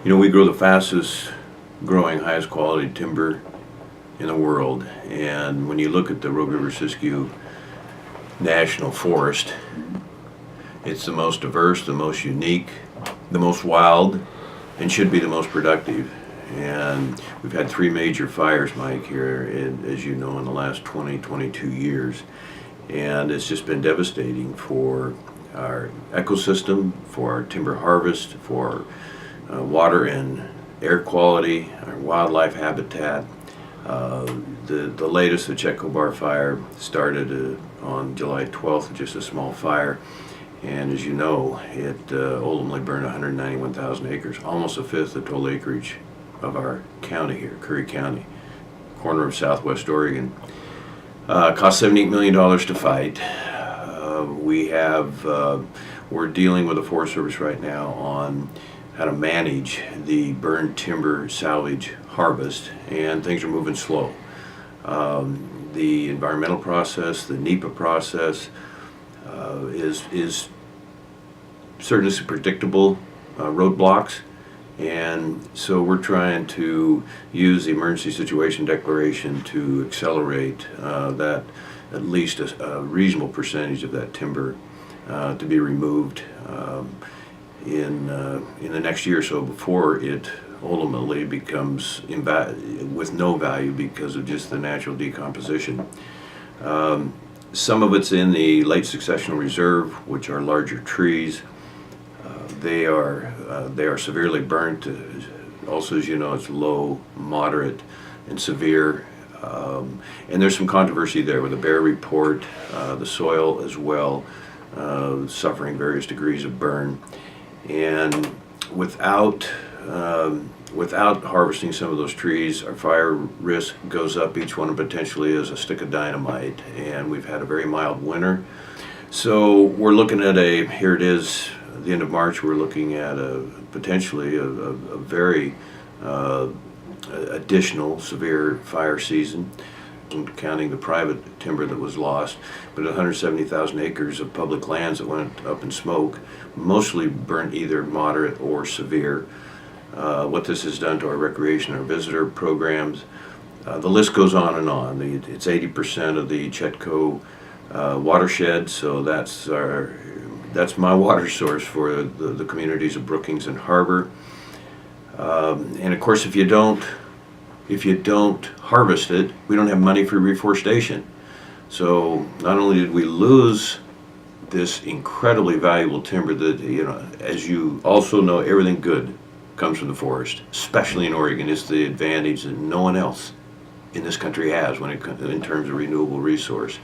We grow the fastest growing, highest quality timber in the world. And when you look at the Rogue River Siskiyou National Forest, it's the most diverse, the most unique, the most wild, and should be the most productive. And we've had three major fires, Mike, here, as you know, in the last 22 years. And it's just been devastating for our ecosystem, for our timber harvest, for water and air quality, our wildlife habitat. The latest, the Chetco bar fire, started on July 12th, just a small fire. And as you know, it ultimately burned 191,000 acres, almost a fifth of the total acreage of our county here, Curry County, corner of southwest Oregon. Cost $78 million to fight. We're dealing with the Forest Service right now on how to manage the burned timber salvage harvest, and things are moving slow. The environmental process, the NEPA process, is certainly some predictable roadblocks, and so we're trying to use the emergency situation declaration to accelerate that at least a reasonable percentage of that timber to be removed in the next year or so before it ultimately becomes with no value because of just the natural decomposition. Some of it's in the late successional reserve, which are larger trees. They are severely burnt. Also, as you know, it's low, moderate, and severe. And there's some controversy there with the Bear report, the soil as well, suffering various degrees of burn. And without harvesting some of those trees, our fire risk goes up. Each one potentially is a stick of dynamite, and we've had a very mild winter. So we're looking at here it is, at the end of March, we're looking at potentially a very additional severe fire season, counting the private timber that was lost, but 170,000 acres of public lands that went up in smoke, mostly burnt either moderate or severe. What this has done to our recreation, our visitor programs, the list goes on and on. It's 80% of the Chetco watershed, so that's my water source for the communities of Brookings and Harbor. And of course, if you don't harvest it, we don't have money for reforestation. So not only did we lose this incredibly valuable timber that, as you also know, everything good comes from the forest, especially in Oregon. It's the advantage that no one else in this country has in terms of renewable resource.